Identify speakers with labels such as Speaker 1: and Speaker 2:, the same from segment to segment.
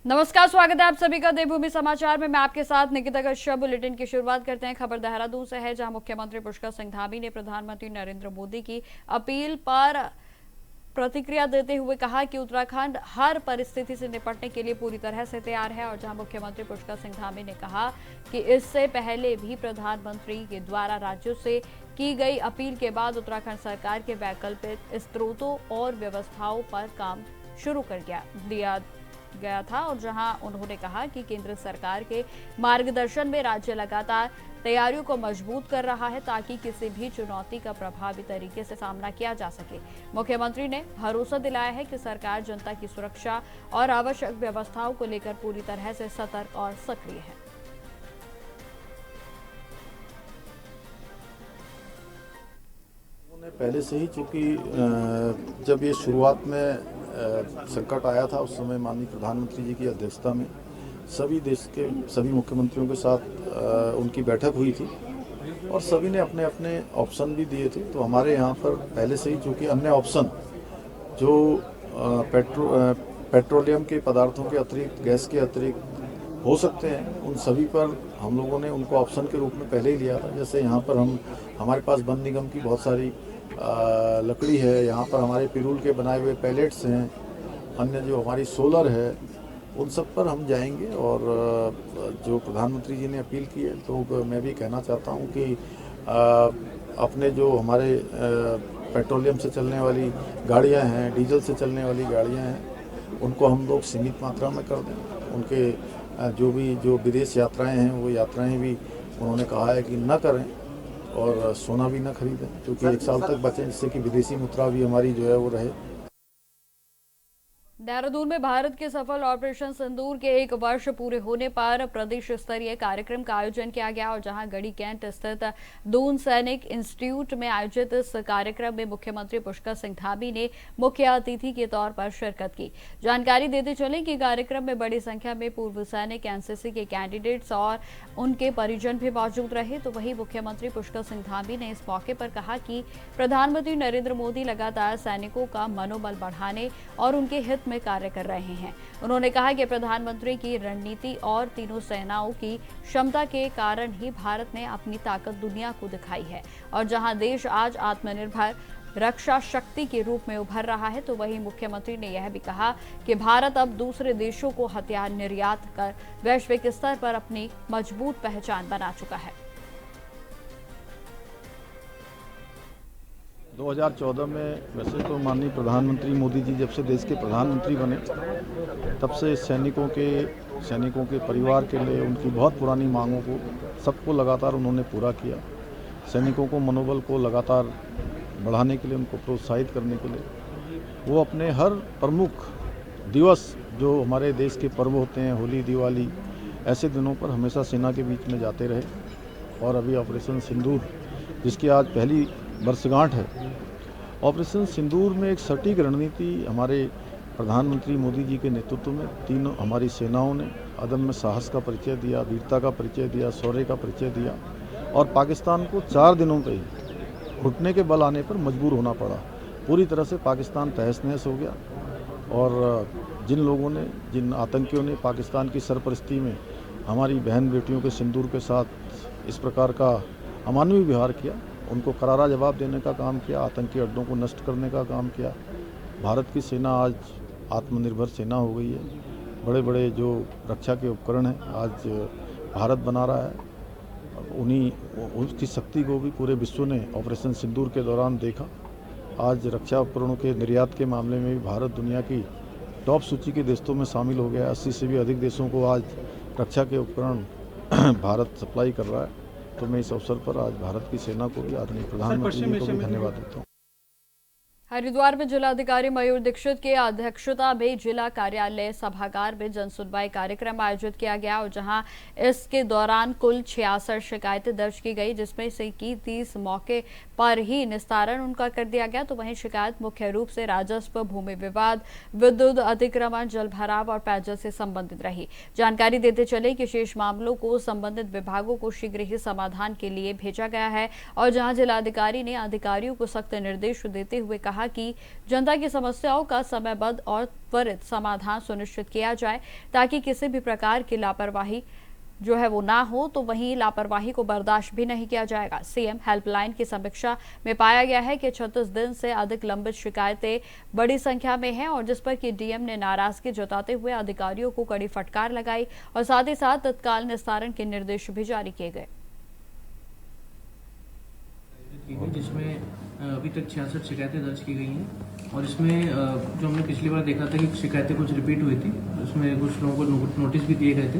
Speaker 1: नमस्कार, स्वागत है आप सभी का देवभूमि समाचार में। मैं आपके साथ निकिता कश्यप। बुलेटिन की शुरुआत करते हैं। खबर देहरादून से है, जहां मुख्यमंत्री पुष्कर सिंह धामी ने प्रधानमंत्री नरेंद्र मोदी की अपील पर प्रतिक्रिया देते हुए कहा कि उत्तराखंड हर परिस्थिति से निपटने के लिए पूरी तरह से तैयार है। और जहां मुख्यमंत्री पुष्कर सिंह धामी ने कहा कि इससे पहले भी प्रधानमंत्री के द्वारा राज्यों से की गई अपील के बाद उत्तराखंड सरकार के वैकल्पिक स्रोतों और व्यवस्थाओं पर काम शुरू कर दिया गया था। और जहां उन्होंने कहा कि केंद्र सरकार के मार्गदर्शन में राज्य लगातार तैयारियों को मजबूत कर रहा है, ताकि किसी भी चुनौती का प्रभावी तरीके से सामना किया जा सके। मुख्यमंत्री ने भरोसा दिलाया है कि सरकार जनता की सुरक्षा और आवश्यक व्यवस्थाओं को लेकर पूरी तरह से सतर्क और सक्रिय है।
Speaker 2: पहले से ही, चूंकि जब ये शुरुआत में संकट आया था, उस समय माननीय प्रधानमंत्री जी की अध्यक्षता में सभी देश के सभी मुख्यमंत्रियों के साथ उनकी बैठक हुई थी और सभी ने अपने अपने ऑप्शन भी दिए थे। तो हमारे यहाँ पर पहले से ही चूँकि अन्य ऑप्शन जो पेट्रोलियम के पदार्थों के अतिरिक्त, गैस के अतिरिक्त हो सकते हैं, उन सभी पर हम लोगों ने उनको ऑप्शन के रूप में पहले ही लिया था। जैसे यहाँ पर हमारे पास वन निगम की बहुत सारी लकड़ी है, यहाँ पर हमारे पिरूल के बनाए हुए पैलेट्स हैं, अन्य जो हमारी सोलर है, उन सब पर हम जाएंगे। और जो प्रधानमंत्री जी ने अपील की है, तो मैं भी कहना चाहता हूँ कि अपने जो हमारे पेट्रोलियम से चलने वाली गाड़ियाँ हैं, डीजल से चलने वाली गाड़ियाँ हैं, उनको हम लोग सीमित मात्रा में कर दें। उनके जो विदेश यात्राएँ हैं, वो यात्राएँ भी उन्होंने कहा है कि न करें और सोना भी न खरीदें, क्योंकि 1 साल तक बचें, जिससे कि विदेशी मुद्रा भी हमारी जो है वो रहे।
Speaker 1: देहरादून में भारत के सफल ऑपरेशन सिंदूर के 1 वर्ष पूरे होने पर प्रदेश स्तरीय कार्यक्रम का आयोजन किया गया। और जहां गढ़ी कैंट स्थित दून सैनिक इंस्टीट्यूट में आयोजित इस कार्यक्रम में मुख्यमंत्री पुष्कर सिंह धामी ने मुख्य अतिथि के तौर पर शिरकत की। जानकारी देते चले कि कार्यक्रम में बड़ी संख्या में पूर्व सैनिक, एनसीसी के कैंडिडेट्स और उनके परिजन भी मौजूद रहे। तो वहीं मुख्यमंत्री पुष्कर सिंह धामी ने इस मौके पर कहा कि प्रधानमंत्री नरेंद्र मोदी लगातार सैनिकों का मनोबल बढ़ाने और उनके हित में कार्य कर रहे हैं। उन्होंने कहा कि प्रधानमंत्री की रणनीति और तीनों सेनाओं की क्षमता के कारण ही भारत ने अपनी ताकत दुनिया को दिखाई है। और जहां देश आज आत्मनिर्भर रक्षा शक्ति के रूप में उभर रहा है, तो वहीं मुख्यमंत्री ने यह भी कहा कि भारत अब दूसरे देशों को हथियार निर्यात कर वैश्विक स्तर पर अपनी मजबूत पहचान बना चुका है।
Speaker 2: 2014 में वैसे तो माननीय प्रधानमंत्री मोदी जी जब से देश के प्रधानमंत्री बने, तब से सैनिकों के परिवार के लिए उनकी बहुत पुरानी मांगों को सबको लगातार उन्होंने पूरा किया। सैनिकों को मनोबल को लगातार बढ़ाने के लिए, उनको प्रोत्साहित करने के लिए वो अपने हर प्रमुख दिवस जो हमारे देश के पर्व होते हैं, होली, दिवाली, ऐसे दिनों पर हमेशा सेना के बीच में जाते रहे। और अभी ऑपरेशन सिंदूर, जिसकी आज पहली वर्षगांठ है, ऑपरेशन सिंदूर में एक सटीक रणनीति हमारे प्रधानमंत्री मोदी जी के नेतृत्व में तीनों हमारी सेनाओं ने अदम्य साहस का परिचय दिया, वीरता का परिचय दिया, शौर्य का परिचय दिया। और पाकिस्तान को 4 दिनों पे ही घुटने के बल आने पर मजबूर होना पड़ा। पूरी तरह से पाकिस्तान तहस नहस हो गया। और जिन आतंकियों ने पाकिस्तान की सरपरस्ती में हमारी बहन बेटियों के सिंदूर के साथ इस प्रकार का अमानवीय व्यवहार किया, उनको करारा जवाब देने का काम किया, आतंकी अड्डों को नष्ट करने का काम किया। भारत की सेना आज आत्मनिर्भर सेना हो गई है। बड़े बड़े जो रक्षा के उपकरण हैं आज भारत बना रहा है। उसकी शक्ति को भी पूरे विश्व ने ऑपरेशन सिंदूर के दौरान देखा। आज रक्षा उपकरणों के निर्यात के मामले में भी भारत दुनिया की टॉप सूची के देशों में शामिल हो गया। 80 से भी अधिक देशों को आज रक्षा के उपकरण भारत सप्लाई कर रहा है। तो मैं इस अवसर पर आज भारत की सेना को भी, आदरणीय प्रधानमंत्री जी को भी धन्यवाद देता हूँ।
Speaker 1: हरिद्वार में जिलाधिकारी मयूर दीक्षित की अध्यक्षता में जिला कार्यालय सभागार में जन सुनवाई कार्यक्रम आयोजित किया गया और जहां इसके दौरान कुल 66 शिकायतें दर्ज की गई, जिसमें से की 30 मौके पर ही निस्तारण उनका कर दिया गया। तो वहीं शिकायत मुख्य रूप से राजस्व, भूमि विवाद, विद्युत अतिक्रमण, जल भराव और पेयजल से संबंधित रही। जानकारी देते चले कि शेष मामलों को संबंधित विभागों को शीघ्र ही समाधान के लिए भेजा गया है और जहां जिलाधिकारी ने अधिकारियों को सख्त निर्देश देते हुए कहा कि जनता की समस्याओं का समयबद्ध और त्वरित समाधान सुनिश्चित किया जाए ताकि किसी भी प्रकार की लापरवाही जो है वो ना हो। तो वहीं लापरवाही को बर्दाश्त भी नहीं किया जाएगा। सीएम हेल्पलाइन की समीक्षा में पाया गया है कि 36 दिन से अधिक लंबित शिकायतें बड़ी संख्या में हैं और जिस पर कि डीएम ने नाराजगी जताते हुए अधिकारियों को कड़ी फटकार लगाई और साथ ही साथ तत्काल निस्तारण के निर्देश भी जारी किए गए।
Speaker 3: जिसमें अभी तक 66 शिकायतें दर्ज की गई हैं और इसमें जो हमने पिछली बार देखा था कि शिकायतें कुछ रिपीट हुई थी, उसमें कुछ लोगों को नोटिस भी दिए गए थे।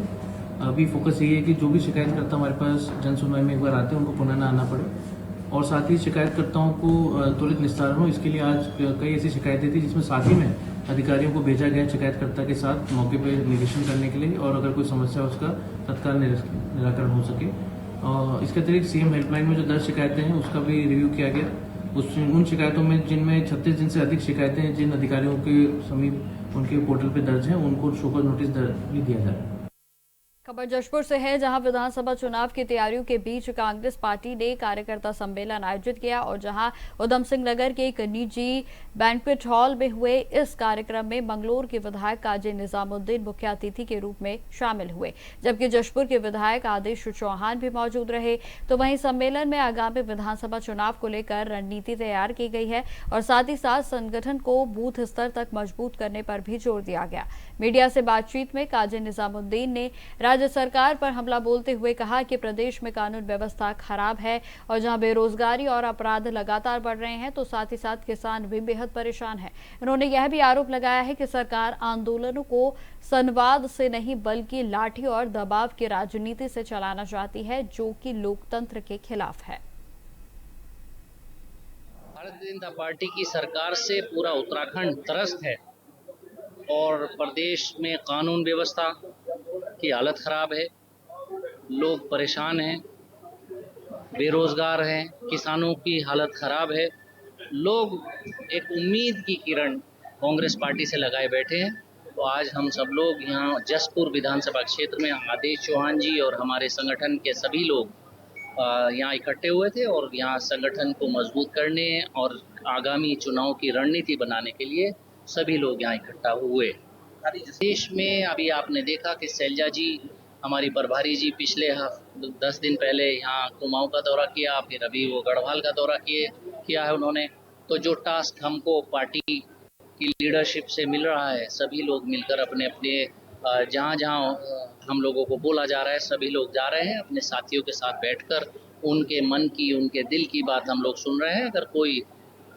Speaker 3: अभी फोकस ये है कि जो भी शिकायतकर्ता हमारे पास जन सुनवाई में एक बार आते हैं उनको पुनः ना आना पड़े और साथ ही शिकायतकर्ताओं को त्वरित निस्तारण हो। इसके लिए आज कई ऐसी शिकायतें थी जिसमें साथ ही में अधिकारियों को भेजा गया शिकायतकर्ता के साथ मौके पर निरीक्षण करने के लिए और अगर कोई समस्या है उसका तत्काल निराकरण हो सके। इसके अतिरिक्त सीएम हेल्पलाइन में जो 10 शिकायतें हैं उसका भी रिव्यू किया गया। उन शिकायतों में जिनमें 36 दिन से अधिक शिकायतें जिन अधिकारियों के समीप उनके पोर्टल पे दर्ज हैं उनको शो कॉज नोटिस भी दिया जा रहा है।
Speaker 1: खबर जशपुर से है, जहां विधानसभा चुनाव की तैयारियों के बीच कांग्रेस पार्टी ने कार्यकर्ता सम्मेलन आयोजित किया और जहां उधम सिंह नगर के एक निजी बैंक्वेट हॉल में हुए इस कार्यक्रम में मंगलोर के विधायक काजी निजामुद्दीन मुख्य अतिथि के रूप में शामिल हुए, जबकि जशपुर के विधायक आदेश चौहान भी मौजूद रहे। तो वहीं सम्मेलन में आगामी विधानसभा चुनाव को लेकर रणनीति तैयार की गई है और साथ ही साथ संगठन को बूथ स्तर तक मजबूत करने पर भी जोर दिया गया। मीडिया से बातचीत में काजी निजामुद्दीन ने राज्य सरकार पर हमला बोलते हुए कहा कि प्रदेश में कानून व्यवस्था खराब है और जहां बेरोजगारी और अपराध लगातार बढ़ रहे हैं तो साथ ही साथ किसान भी बेहद परेशान हैं। उन्होंने यह भी आरोप लगाया है कि सरकार आंदोलनों को संवाद से नहीं बल्कि लाठी और दबाव की राजनीति से चलाना चाहती है, जो कि लोकतंत्र के खिलाफ है।
Speaker 4: भारतीय जनता पार्टी की सरकार से पूरा उत्तराखंड त्रस्त है और प्रदेश में कानून व्यवस्था की हालत खराब है, लोग परेशान हैं, बेरोजगार हैं, किसानों की हालत खराब है। लोग एक उम्मीद की किरण कांग्रेस पार्टी से लगाए बैठे हैं। तो आज हम सब लोग यहाँ जसपुर विधानसभा क्षेत्र में आदेश चौहान जी और हमारे संगठन के सभी लोग यहाँ इकट्ठे हुए थे और यहाँ संगठन को मजबूत करने और आगामी चुनाव की रणनीति बनाने के लिए सभी लोग यहाँ इकट्ठा हुए। देश में अभी आपने देखा कि शैलजा जी हमारी प्रभारी जी पिछले 10 दिन पहले यहाँ कुमाऊं का दौरा किया, फिर अभी वो गढ़वाल का दौरा किया है उन्होंने। तो जो टास्क हमको पार्टी की लीडरशिप से मिल रहा है, सभी लोग मिलकर अपने अपने जहाँ हम लोगों को बोला जा रहा है सभी लोग जा रहे हैं, अपने साथियों के साथ बैठकर उनके मन की उनके दिल की बात हम लोग सुन रहे हैं। अगर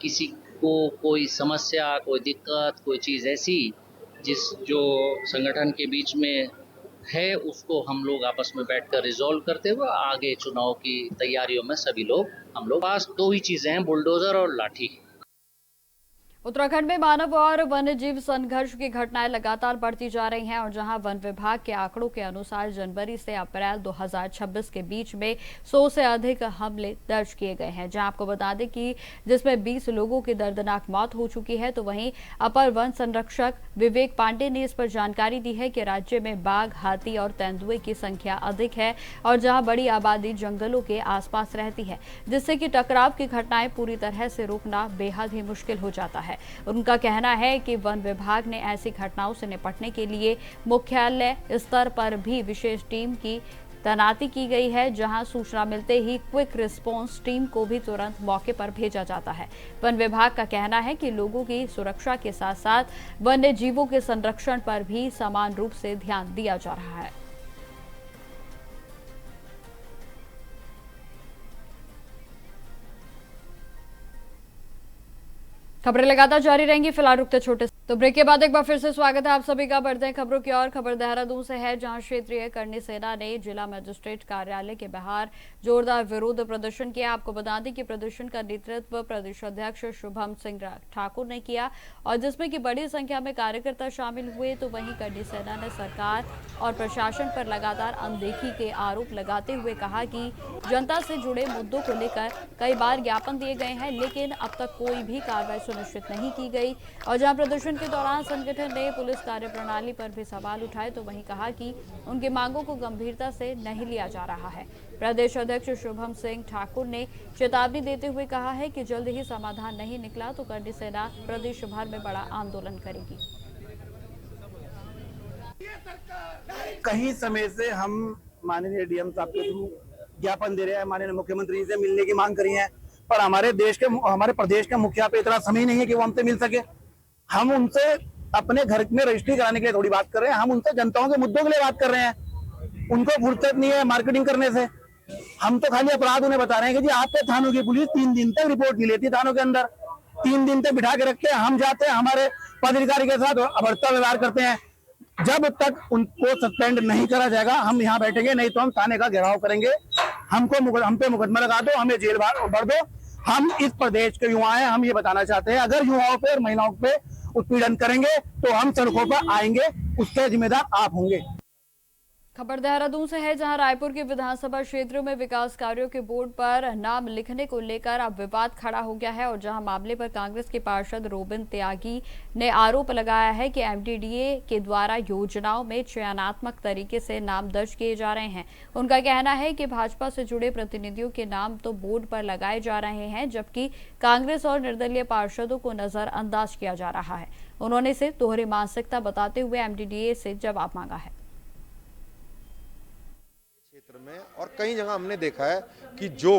Speaker 4: किसी को कोई समस्या, कोई दिक्कत, कोई चीज़ ऐसी जो संगठन के बीच में है उसको हम लोग आपस में बैठकर रिजॉल्व करते हुए आगे चुनाव की तैयारियों में हम लोग पास 2 ही चीजें हैं, बुलडोजर और लाठी।
Speaker 1: उत्तराखंड में मानव और वन्यजीव संघर्ष की घटनाएं लगातार बढ़ती जा रही हैं और जहां वन विभाग के आंकड़ों के अनुसार जनवरी से अप्रैल 2026 के बीच में 100 से अधिक हमले दर्ज किए गए हैं, जहां आपको बता दें कि जिसमें 20 लोगों की दर्दनाक मौत हो चुकी है। तो वहीं अपर वन संरक्षक विवेक पांडे ने इस पर जानकारी दी है कि राज्य में बाघ, हाथी और तेंदुए की संख्या अधिक है और जहां बड़ी आबादी जंगलों के आसपास रहती है, जिससे कि टकराव की घटनाएं पूरी तरह से रोकना बेहद ही मुश्किल हो जाता है। उनका कहना है कि वन विभाग ने ऐसी घटनाओं से निपटने के लिए मुख्यालय स्तर पर भी विशेष टीम की तैनाती की गई है, जहां सूचना मिलते ही क्विक रिस्पांस टीम को भी तुरंत मौके पर भेजा जाता है। वन विभाग का कहना है कि लोगों की सुरक्षा के साथ साथ वन्य जीवों के संरक्षण पर भी समान रूप से ध्यान दिया जा रहा है। खबरें लगातार जारी रहेंगी, फिलहाल रुकते छोटे तो ब्रेक के बाद एक बार फिर से स्वागत है आप सभी का। बढ़ते हैं खबरों की ओर। खबर देहरादून से है, जहां क्षेत्रीय करनी सेना ने जिला मजिस्ट्रेट कार्यालय के बाहर जोरदार विरोध प्रदर्शन किया। आपको बता दें कि प्रदर्शन का नेतृत्व प्रदेश अध्यक्ष शुभम सिंह ठाकुर ने किया और जिसमें कि बड़ी संख्या में कार्यकर्ता शामिल हुए। तो वहीं करनी सेना ने सरकार और प्रशासन पर लगातार अनदेखी के आरोप लगाते हुए कहा कि जनता से जुड़े मुद्दों को लेकर कई बार ज्ञापन दिए गए हैं, लेकिन अब तक कोई भी कार्रवाई सुनिश्चित नहीं की गई। और जहां प्रदर्शन के दौरान संगठन ने पुलिस कार्यप्रणाली पर भी सवाल उठाए, तो वहीं कहा कि उनकी मांगों को गंभीरता से नहीं लिया जा रहा है। प्रदेश अध्यक्ष शुभम सिंह ठाकुर ने चेतावनी देते हुए कहा है कि जल्द ही समाधान नहीं निकला तो करनी सेना प्रदेश भर में बड़ा आंदोलन करेगी।
Speaker 5: कई समय से हम माननीय डीएम साहब के थ्रू ज्ञापन दे रहे हैं, माननीय मुख्यमंत्री से मिलने की मांग करी है, पर हमारे प्रदेश के मुखिया पे इतना समय नहीं है कि वो हमसे मिल सके। हम उनसे अपने घर में रजिस्ट्री कराने के लिए थोड़ी बात कर रहे हैं, हम उनसे जनताओं के मुद्दों के लिए बात कर रहे हैं। उनको फुर्सत नहीं है मार्केटिंग करने से। हम तो खाली अपराध उन्हें बता रहे हैं कि जी आपके थानों की पुलिस 3 दिन तक रिपोर्ट नहीं लेती, थानों के अंदर 3 दिन तक बिठा के रखते हैं। हम जाते हैं, हमारे पदाधिकारी के साथ अभद्र व्यवहार करते हैं। जब तक उनको सस्पेंड नहीं करा जाएगा हम यहाँ बैठेंगे, नहीं तो हम थाने का घेराव करेंगे। हम पे मुकदमा लगा दो, हमें जेल भर दो। हम इस प्रदेश के युवा हैं, हम ये बताना चाहते हैं, अगर युवाओं पे और महिलाओं पे उत्पीड़न करेंगे तो हम सड़कों पर आएंगे, उसके जिम्मेदार आप होंगे।
Speaker 1: खबर देहरादून से है, जहां रायपुर के विधानसभा क्षेत्रों में विकास कार्यों के बोर्ड पर नाम लिखने को लेकर अब विवाद खड़ा हो गया है। और जहां मामले पर कांग्रेस के पार्षद रोबिन त्यागी ने आरोप लगाया है कि एमडीडीए के द्वारा योजनाओं में चयनात्मक तरीके से नाम दर्ज किए जा रहे हैं। उनका कहना है कि भाजपा से जुड़े प्रतिनिधियों के नाम तो बोर्ड पर लगाए जा रहे हैं, जबकि कांग्रेस और निर्दलीय पार्षदों को नजरअंदाज किया जा रहा है। उन्होंने इसे दोहरी मानसिकता बताते हुए एमडीडीए से जवाब मांगा है।
Speaker 6: में और कई जगह हमने देखा है कि जो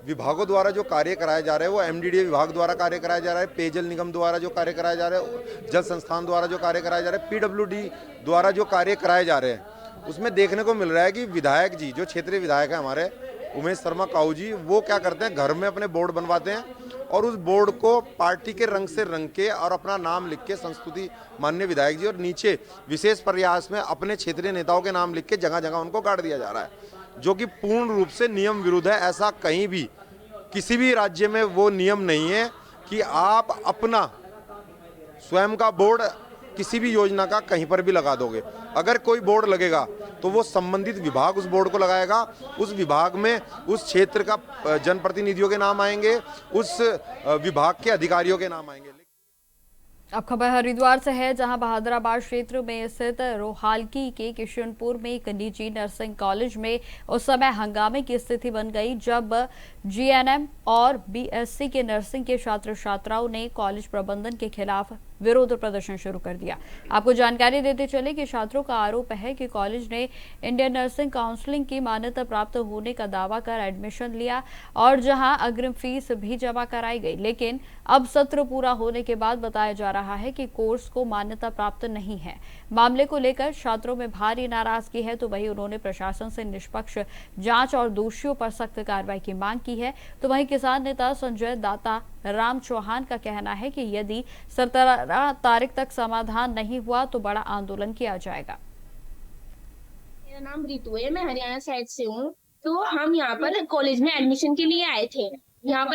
Speaker 6: विभागों द्वारा जो कार्य कराए जा रहे हैं वो एमडीडीए विभाग द्वारा कार्य कराया जा रहा है, पेयजल निगम द्वारा जो कार्य कराया जा रहा है, जल संस्थान द्वारा जो कार्य कराया जा रहा है, पीडब्ल्यूडी द्वारा जो कार्य कराए जा रहे हैं, उसमें देखने को मिल रहा है कि विधायक जी जो क्षेत्रीय विधायक है हमारे उमेश शर्मा काऊ जी, वो क्या करते हैं, घर में अपने बोर्ड बनवाते हैं और उस बोर्ड को पार्टी के रंग से रंग के और अपना नाम लिख के संस्तुति माननीय विधायक जी, और नीचे विशेष प्रयास में अपने क्षेत्रीय नेताओं के नाम लिख के जगह जगह उनको गाड़ दिया जा रहा है, जो कि पूर्ण रूप से नियम विरुद्ध है। ऐसा कहीं भी किसी भी राज्य में वो नियम नहीं है कि आप अपना स्वयं का बोर्ड किसी भी योजना का कहीं पर भी लगा दोगे। अगर कोई बोर्ड लगेगा तो वो संबंधित विभाग उस बोर्ड को लगाएगा, उस विभाग में उस क्षेत्र का जनप्रतिनिधियों के नाम आएंगे, उस विभाग के अधिकारियों के नाम आएंगे।
Speaker 1: अब खबर हरिद्वार से है, जहां बहादुराबाद क्षेत्र में स्थित रोहालकी के किशनपुर में एक निजी नर्सिंग कॉलेज में उस समय हंगामे की स्थिति बन गई जब जीएनएम और बीएससी के नर्सिंग के छात्र छात्राओं ने कॉलेज प्रबंधन के खिलाफ विरोध प्रदर्शन शुरू कर दिया। आपको जानकारी देते चले कि छात्रों का आरोप है कि कॉलेज ने इंडियन नर्सिंग काउंसिलिंग की मान्यता प्राप्त होने का दावा कर एडमिशन लिया और जहां अग्रिम फीस भी जमा कराई गई, लेकिन अब सत्र पूरा होने के बाद बताया जा रहा है कि कोर्स को मान्यता प्राप्त नहीं है। मामले को लेकर छात्रों में भारी नाराजगी है, तो वहीं उन्होंने प्रशासन से निष्पक्ष जांच और दोषियों पर सख्त कार्रवाई की मांग की है। तो वहीं किसान नेता संजय दाता राम चौहान का कहना है कि यदि 17 तारीख तक समाधान नहीं हुआ तो बड़ा आंदोलन किया जाएगा।
Speaker 7: मेरा नाम रितु है, मैं हरियाणा साइड से हूँ। तो हम यहाँ पर कॉलेज में एडमिशन के लिए आए थे, हम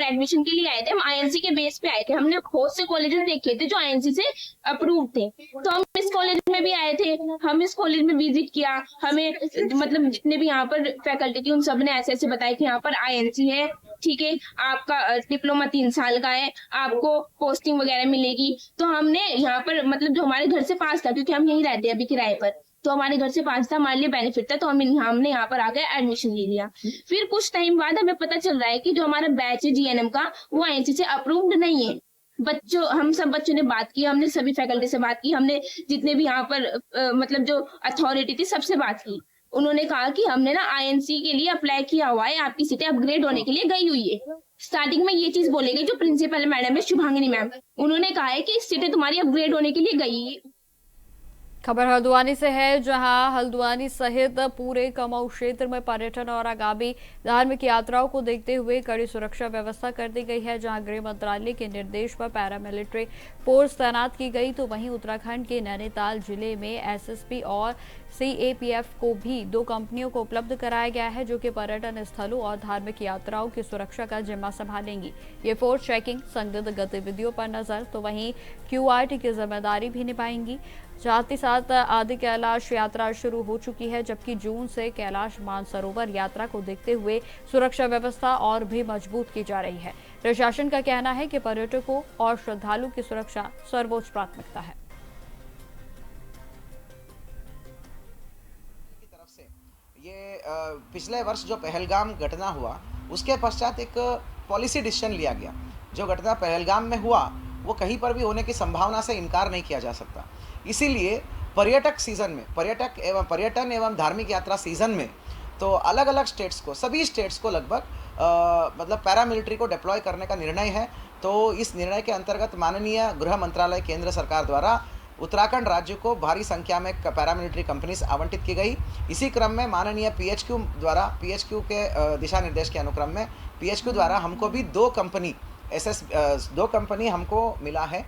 Speaker 7: आईएनसी के बेस पे आए थे। हमने बहुत से कॉलेजेस देखे थे जो आईएनसी से अप्रूव थे, तो हम इस कॉलेज में भी आए थे। हम इस कॉलेज में विजिट किया, हमें मतलब जितने भी यहाँ पर फैकल्टी थी उन सब ने ऐसे बताया कि यहाँ पर आईएनसी है, ठीक है, आपका डिप्लोमा 3 साल का है, आपको पोस्टिंग वगैरह मिलेगी। तो हमने यहाँ पर मतलब जो हमारे घर से पास था, क्योंकि हम यहीं रहते हैं अभी किराए पर, तो हमारे घर से पास था, हमारे लिए बेनिफिट था, तो हमने यहाँ पर आकर एडमिशन ले लिया। फिर कुछ टाइम बाद हमें पता चल रहा है कि जो हमारा बैच है जीएनएम का वो आईएनसी से अप्रूव्ड नहीं है। हम सब बच्चों ने बात की, हमने सभी फैकल्टी से बात की, हमने जितने भी यहाँ पर मतलब जो अथॉरिटी थी सबसे बात की। उन्होंने कहा कि हमने ना आईएनसी के लिए अप्लाई किया हुआ है, आपकी सीटें अपग्रेड होने के लिए गई हुई है। स्टार्टिंग में ये चीज बोलेगी जो प्रिंसिपल मैडम है शुभांगिनी मैम, उन्होंने कहा है कि सीटें तुम्हारी अपग्रेड होने के लिए गई है।
Speaker 1: खबर हल्द्वानी से है, जहां हल्द्वानी सहित पूरे कुमाऊं क्षेत्र में पर्यटन और आगामी धार्मिक यात्राओं को देखते हुए कड़ी सुरक्षा व्यवस्था कर दी गई है। जहां गृह मंत्रालय के निर्देश पर पैरामिलिट्री फोर्स तैनात की गई, तो वहीं उत्तराखंड के नैनीताल जिले में एसएसपी और सीएपीएफ को भी 2 कंपनियों को उपलब्ध कराया गया है, जो कि पर्यटन स्थलों और धार्मिक यात्राओं की सुरक्षा का जिम्मा संभालेंगी। ये फोर्स चेकिंग, संदिग्ध गतिविधियों पर नजर, तो वहीं क्यूआरटी की जिम्मेदारी भी निभाएंगी। साथ ही साथ आदि कैलाश यात्रा शुरू हो चुकी है, जबकि जून से कैलाश मानसरोवर यात्रा को देखते हुए सुरक्षा व्यवस्था और भी मजबूत की जा रही है। प्रशासन का कहना है कि पर्यटकों और श्रद्धालुओं की सुरक्षा सर्वोच्च प्राथमिकता है।
Speaker 8: ये पिछले वर्ष जो पहलगाम घटना हुआ, उसके पश्चात एक पॉलिसी डिसीजन लिया गया। जो घटना पहलगाम में हुआ वो कहीं पर भी होने की संभावना से इनकार नहीं किया जा सकता। इसीलिए पर्यटक सीजन में, पर्यटन एवं धार्मिक यात्रा सीजन में तो अलग अलग स्टेट्स को, सभी स्टेट्स को लगभग मतलब पैरामिलिट्री को डिप्लॉय करने का निर्णय है। तो इस निर्णय के अंतर्गत माननीय गृह मंत्रालय केंद्र सरकार द्वारा उत्तराखंड राज्य को भारी संख्या में पैरामिलिट्री कंपनीज आवंटित की गई। इसी क्रम में माननीय पीएचक्यू द्वारा, पीएचक्यू के दिशा निर्देश के अनुक्रम में पीएचक्यू द्वारा हमको भी 2 कंपनी हमको मिला है।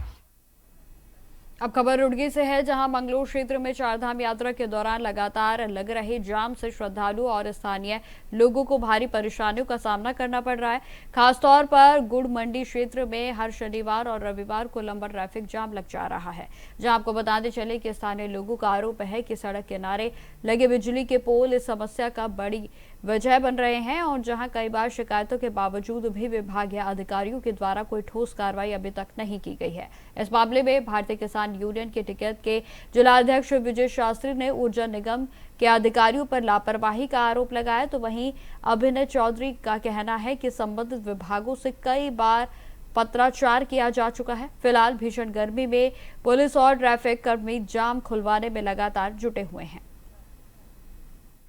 Speaker 1: अब खबर रुड़की से है, जहां मंगलोर क्षेत्र में चारधाम यात्रा के दौरान लगातार लग रहे जाम से श्रद्धालुओं और स्थानीय लोगों को भारी परेशानियों का सामना करना पड़ रहा है। खासतौर पर गुड़ मंडी क्षेत्र में हर शनिवार और रविवार को लंबा ट्रैफिक जाम लग जा रहा है। जहां आपको बताते चले कि स्थानीय लोगों का आरोप है कि सड़क किनारे लगे बिजली के पोल इस समस्या का बड़ी वजह बन रहे हैं, और जहां कई बार शिकायतों के बावजूद भी विभागीय अधिकारियों के द्वारा कोई ठोस कार्रवाई अभी तक नहीं की गई है। इस मामले में भारतीय किसान यूनियन के टिकट के जिलाध्यक्ष विजय शास्त्री ने ऊर्जा निगम के अधिकारियों पर लापरवाही का आरोप लगाया, तो वहीं अभिनय चौधरी का कहना है कि संबंधित विभागों से कई बार पत्राचार किया जा चुका है। फिलहाल भीषण गर्मी में पुलिस और ट्रैफिक कर्मी जाम खुलवाने में लगातार जुटे हुए हैं।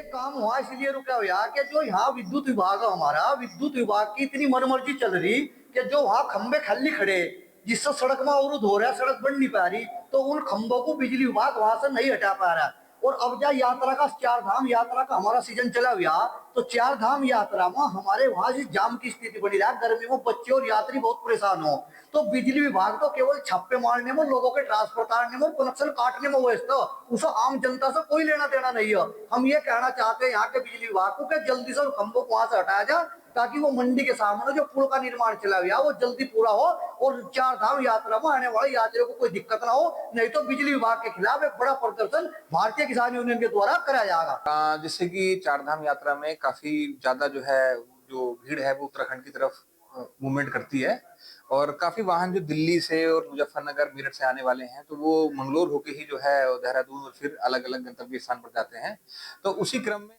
Speaker 5: काम हुआ इसलिए रुका हुआ कि जो यहाँ विद्युत विभाग है, हमारा विद्युत विभाग की इतनी मनमर्जी चल रही कि जो वहाँ खंबे खाली खड़े, जिससे सड़क में अवरुद्ध हो रहा है, सड़क बन नहीं पा रही, तो उन खंभों को बिजली विभाग वहां से नहीं हटा पा रहा। और अब जा यात्रा का, 4 धाम यात्रा का हमारा सीजन चला हुआ, तो 4 धाम यात्रा में हमारे वहां से जाम की स्थिति बनी रहा। गर्मी में बच्चे और यात्री बहुत परेशान हो, तो बिजली विभाग तो केवल छापे मारने में, लोगों के ट्रांसफर तारने में, कनेक्शन काटने में व्यस्त है। उसे आम जनता से कोई लेना देना नहीं है। हम ये कहना चाहते हैं यहाँ के बिजली विभाग को कि जल्दी से खंभों को वहां से हटाया जाए, ताकि वो मंडी के सामने जो पुल का निर्माण चला हुआ वो जल्दी पूरा हो और 4 धाम यात्रा में आने वाले यात्रियों को कोई दिक्कत ना हो। नहीं तो बिजली विभाग के खिलाफ एक बड़ा प्रदर्शन भारतीय किसान यूनियन के द्वारा कराया जाएगा।
Speaker 9: जिससे कि 4 धाम यात्रा में काफी ज्यादा जो है, जो भीड़ है वो उत्तराखंड की तरफ मूवमेंट करती है, और काफी वाहन जो दिल्ली से और मुजफ्फरनगर, मेरठ से आने वाले हैं, तो वो मंगलोर होके ही जो है देहरादून और फिर अलग अलग गंतव्य स्थान पर जाते हैं। तो उसी क्रम में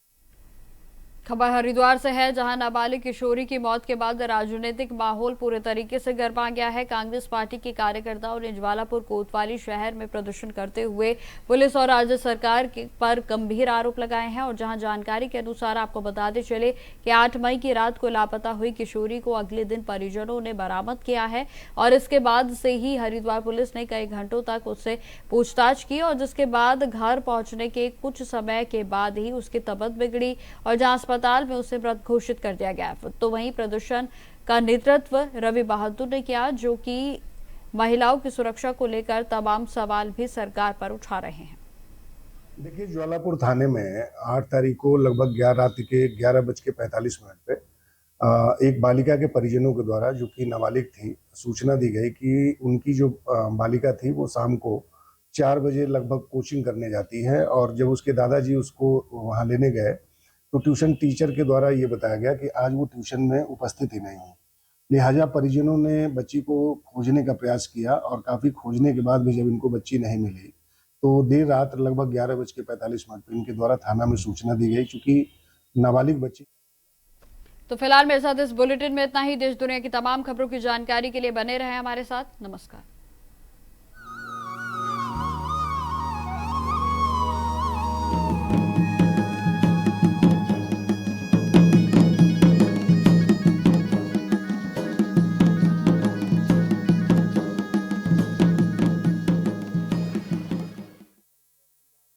Speaker 1: खबर हरिद्वार से है, जहां नाबालिग किशोरी की मौत के बाद राजनीतिक माहौल पूरे तरीके से गरमा गया है। कांग्रेस पार्टी के कार्यकर्ताओं ने ज्वालापुर कोतवाली शहर में प्रदर्शन करते हुए पुलिस और राज्य सरकार पर गंभीर आरोप लगाए हैं। और जहां जानकारी के अनुसार आपको बताते चले कि 8 मई की रात को लापता हुई किशोरी को अगले दिन परिजनों ने बरामद किया है, और इसके बाद से ही हरिद्वार पुलिस ने कई घंटों तक उससे पूछताछ की, और जिसके बाद घर पहुंचने के कुछ समय के बाद ही उसकी तबीयत बिगड़ी और जहां अस्पताल में उसे मृत घोषित कर दिया गया। तो वहीं प्रदर्शन का नेतृत्व रवि बहादुर ने किया, जो कि महिलाओं की सुरक्षा को लेकर तमाम सवाल भी सरकार पर उठा रहे हैं।
Speaker 10: देखिए, ज्वालापुर थाने में 8 तारीख को लगभग रात के 11:45 पे एक बालिका के परिजनों के द्वारा, जो कि नाबालिग थी, सूचना दी गई कि उनकी जो बालिका थी वो शाम को 4 बजे लगभग कोचिंग करने जाती है, और जब उसके दादाजी उसको वहां लेने गए तो ट्यूशन टीचर के द्वारा ये बताया गया कि आज वो ट्यूशन में उपस्थित ही नहीं है। लिहाजा परिजनों ने बच्ची को खोजने का प्रयास किया, और काफी खोजने के बाद भी जब इनको बच्ची नहीं मिली तो देर रात लगभग 11:45 पर इनके द्वारा थाना में सूचना दी गई, चूंकि नाबालिग बच्ची।
Speaker 1: तो फिलहाल मेरे साथ इस बुलेटिन में इतना ही। देश दुनिया की तमाम खबरों की जानकारी के लिए बने रहें हमारे साथ। नमस्कार।